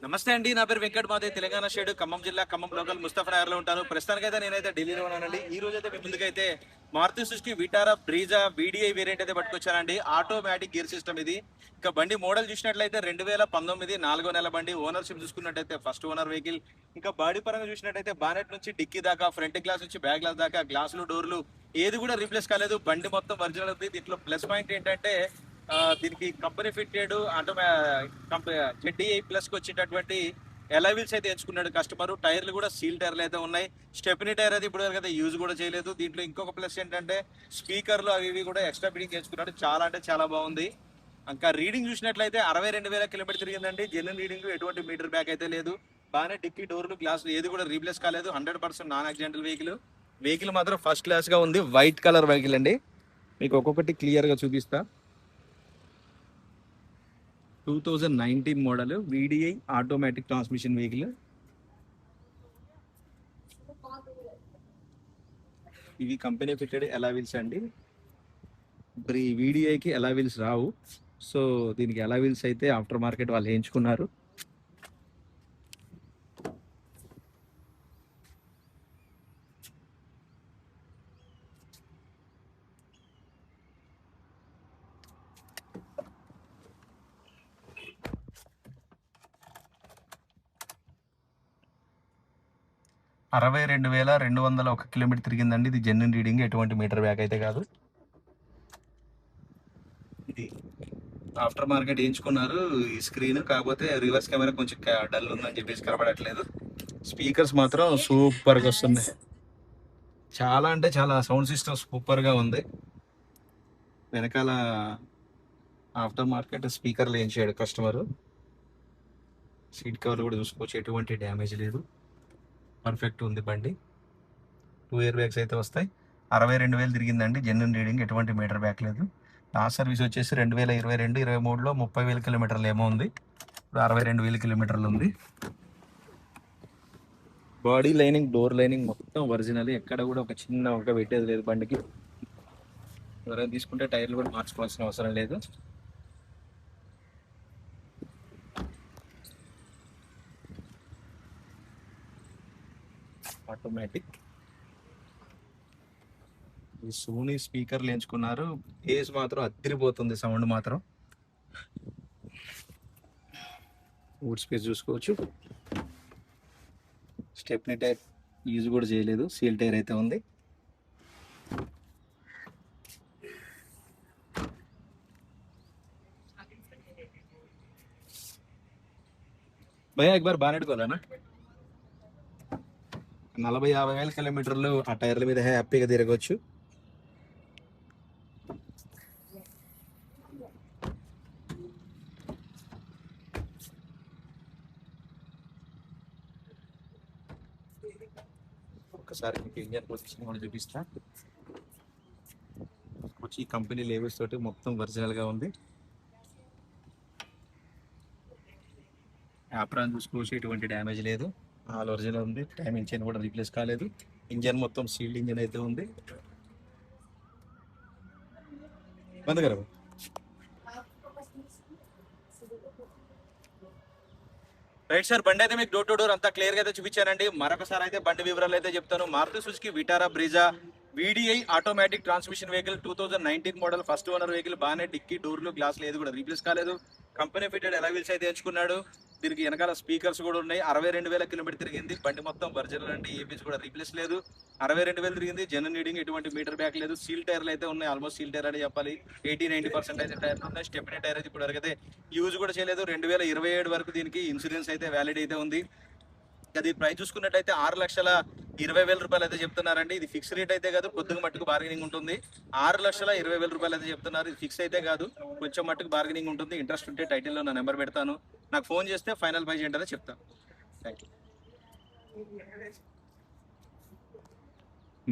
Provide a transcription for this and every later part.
నమస్తే అండి. నా పేరు వెంకట్ మాదే, తెలంగాణ స్టేట్ ఖమ్మం జిల్లా ఖమ్మం లోకల్ ముస్తఫా నగర్ లో ఉంటాను. ప్రస్తుతానికైతే నేనైతే ఢిల్లీలో ఉన్నానండి. ఈ రోజు అయితే మీ ముందుకైతే Maruti Suzuki Vitara Brezza VDI variant అయితే పట్టుకొచ్చానండి. ఆటోమేటిక్ గేర్ సిస్టమ్ ఇది. ఇంకా బండి మోడల్ చూసినట్లయితే 2019 4వ నెల బండి. ఓనర్షిప్ చూసుకున్నట్టయితే ఫస్ట్ ఓనర్ వెహికల్. ఇంకా బాడీ పరంగా చూసినట్టయితే బానెట్ నుంచి డిక్కీ దాకా, ఫ్రంట్ గ్లాస్ నుంచి బ్యాక్ గ్లాస్ దాకా, గ్లాసులు డోర్లు ఏది కూడా రీప్లేస్ కాలేదు. బండి మొత్తం ఒరిజినల్ ఉంది. దీంట్లో ప్లస్ పాయింట్ ఏంటంటే దీనికి కంపెనీ ఫిట్టెడ్ జెడ్డీఐ ప్లస్ కి వచ్చేటటువంటి ఎలవిల్స్ అయితే ఎంచుకున్నాడు కస్టమర్. టైర్లు కూడా సీల్ టైర్లు అయితే ఉన్నాయి. స్టెప్నీ టైర్ అయితే ఇప్పుడు వరకు అయితే యూజ్ కూడా చేయలేదు. దీంట్లో ఇంకొక ప్లస్ ఏంటంటే స్పీకర్లు అవి ఇవి కూడా ఎక్స్ట్రా ఫిట్టింగ్ ఎంచుకున్నాడు. చాలా అంటే చాలా బాగుంది. ఇంకా రీడింగ్ చూసినట్లయితే 62,000 కిలోమీటర్ తిరిగిందండి. జెన్యున్ రీడింగ్, ఎటువంటి మీటర్ బ్యాక్ అయితే లేదు. బాగానే డిక్కీ డోర్లు గ్లాసులు ఏది కూడా రీప్లేస్ కాలేదు. 100% నాన్ యాక్సిడెంటల్ వెహికల్. వెహికల్ మాత్రం ఫస్ట్ క్లాస్ గా ఉంది. వైట్ కలర్ వెహికల్ అండి. మీకు ఒక్కొక్కటి క్లియర్ గా చూపిస్తా. 2019 model VDI automatic transmission vehicle. ఇవి కంపెనీ ఫిట్టెడ్ ఎలావిల్స్ అండి. మరి ఈ వీడిఐకి ఎలావిల్స్ రావు. సో దీనికి ఎలావిల్స్ అయితే ఆఫ్టర్ మార్కెట్ వాళ్ళు వేయించుకున్నారు. అరవై 22,201 కిలోమీటర్ తిరిగిందండి. ఇది జెన్యున్ రీడింగ్, ఎటువంటి మీటర్ బ్యాక్ అయితే కాదు. ఇది ఆఫ్టర్ మార్కెట్ వేయించుకున్నారు. ఈ స్క్రీన్ కాకపోతే రివర్స్ కెమెరా కొంచెం డల్ ఉందని చెప్పేసి కనబడట్లేదు. స్పీకర్స్ మాత్రం సూపర్గా వస్తున్నాయి. చాలా అంటే చాలా సౌండ్ సిస్టమ్ సూపర్గా ఉంది. వెనకాల ఆఫ్టర్ మార్కెట్ స్పీకర్లు వేయించాడు కస్టమర్. సీట్ కవర్ కూడా చూసుకోవచ్చు, ఎటువంటి డ్యామేజ్ లేదు. పర్ఫెక్ట్ ఉంది బండి. 2 ఇయర్ బ్యాగ్స్ అయితే వస్తాయి. 62,000 తిరిగిందండి. జెన్యున్ రీడింగ్, ఎటువంటి మీటర్ బ్యాక్ లేదు. లాస్ట్ సర్వీస్ వచ్చేసి 2022-23లో 30,000 కిలోమీటర్లు ఏమో ఉంది. ఇప్పుడు 62,000 కిలోమీటర్లు ఉంది. బాడీ లైనింగ్, డోర్ లైనింగ్ మొత్తం ఒరిజినల్. ఎక్కడ కూడా ఒక చిన్న ఒక పెట్టేది లేదు బండికి. ఎవరైనా తీసుకుంటే టైర్లు కూడా మార్చుకోవాల్సిన అవసరం లేదు. ఆటోమేటిక్. ఈ సోనీ స్పీకర్లు ఎంచుకున్నారు. బేస్ మాత్రం అదిరిపోతుంది, సౌండ్ మాత్రం. వుడ్ స్పేస్ చూసుకోవచ్చు. స్టెప్నీ టైర్ యూజ్ కూడా చేయలేదు. సీల్ టైర్ అయితే ఉంది. భయ్యా ఎక్ బార్ బానెట్ కోలానా. 40,000-50,000 కిలోమీటర్లు ఆ టైర్ల మీద హ్యాపీగా తిరగవచ్చు. ఒకసారి మీకు ఇంజన్ పొజిషన్ కూడా చూపిస్తా. వచ్చి ఈ కంపెనీ లేబుల్స్ తోటి మొత్తం ఒరిజినల్ గా ఉంది. యాప్రాన్ చూసుకోవచ్చు, ఎటువంటి డ్యామేజ్ లేదు. ఆల్ ఒరిజినల్ ఉంది. టైం ఇంజన్ కూడా రీప్లేస్ కాలేదు. ఇంజన్ మొత్తం సీల్డ్ ఇంజన్ అయితే ఉంది. బంద్ కరా. రైట్ సార్, బండి అయితే మీకు డోర్ టు డోర్ అంతా క్లియర్ గా అయితే చూపించానండి. మరొకసారి అయితే బండి వివరాలు అయితే చెప్తాను. Maruti Suzuki Vitara Brezza VDI automatic transmission vehicle, 2019 model, first owner vehicle. బాగానే డిక్కీ డోర్లు గ్లాసులు ఏది కూడా రీప్లేస్ కాలేదు. కంపెనీ ఫిట్టెడ్ ఎలవిల్స్ అయితే ఎంచుకున్నాడు. దీనికి వెనకాల స్పీకర్స్ కూడా ఉన్నాయి. 62,000 కిలోమీటర్ తిరిగింది. బండి మొత్తం ఒరిజినల్ అండి. ఏపీస్ కూడా రీప్లేస్ లేదు. 62,000 తిరిగింది. జెన్యున్ రీడింగ్, ఎటువంటి మీటర్ బ్యాక్ లేదు. సీల్ టైర్లు అయితే ఉన్నాయి. ఆల్మోస్ట్ సీల్ టైర్ అని చెప్పాలి. 80-90% అయితే టైర్లు ఉన్నాయి. స్టెప్నీ టైర్ అయితే ఇప్పుడు వరకు అయితే యూజ్ కూడా చేయలేదు. 2027 వరకు దీనికి ఇన్సూరెన్స్ అయితే వ్యాలిడ్ అయితే ఉంది. అది ప్రైస్ చూసుకున్నట్టయితే 6,20,000 రూపాయలు అయితే చెప్తున్నారండి. ఇది ఫిక్స్ రేట్ అయితే కాదు, కొద్దిగా మట్టుకు బార్గెనింగ్ ఉంటుంది. 6,20,000 రూపాయలు అయితే చెప్తున్నారు. ఇది ఫిక్స్ అయితే కాదు, కొంచెం మట్టుకు బార్గెనింగ్ ఉంటుంది. ఇంట్రెస్ట్ ఉంటే టైటిల్లో నా నెంబర్ పెడతాను, నాకు ఫోన్ చేస్తే ఫైనల్ ప్రైస్ ఏంటనే చెప్తాను. Thank you.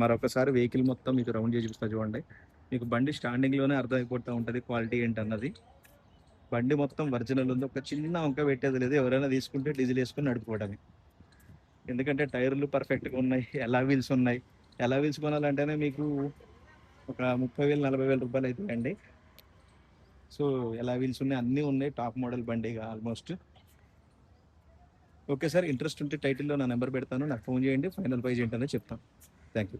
మరొకసారి వెహికల్ మొత్తం మీకు రౌండ్ చేసి చూపిస్తా చూడండి. మీకు బండి స్టాండింగ్లోనే అర్థమైపోతూ ఉంటుంది క్వాలిటీ ఏంటన్నది. బండి మొత్తం ఒరిజినల్ ఉంది. ఒక చిన్న వంక పెట్టేది లేదు. ఎవరైనా తీసుకుంటే డీజిల్ వేసుకొని నడుపుకోవడమే. ఎందుకంటే టైర్లు పర్ఫెక్ట్గా ఉన్నాయి. ఎలా వీల్స్ ఉన్నాయి. ఎలా వీల్స్ కొనాలంటేనే మీకు ఒక 30,000-40,000 రూపాయలు అవుతాయండి. సో ఎలా వీల్స్ ఉన్నాయి, అన్నీ ఉన్నాయి. టాప్ మోడల్ బండి ఆల్మోస్ట్. ఓకే సార్, ఇంట్రెస్ట్ ఉంటే టైటిల్లో నా నెంబర్ పెడతాను, నాకు ఫోన్ చేయండి, ఫైనల్ ప్రైజ్ ఏంటనే చెప్తాను. Thank you.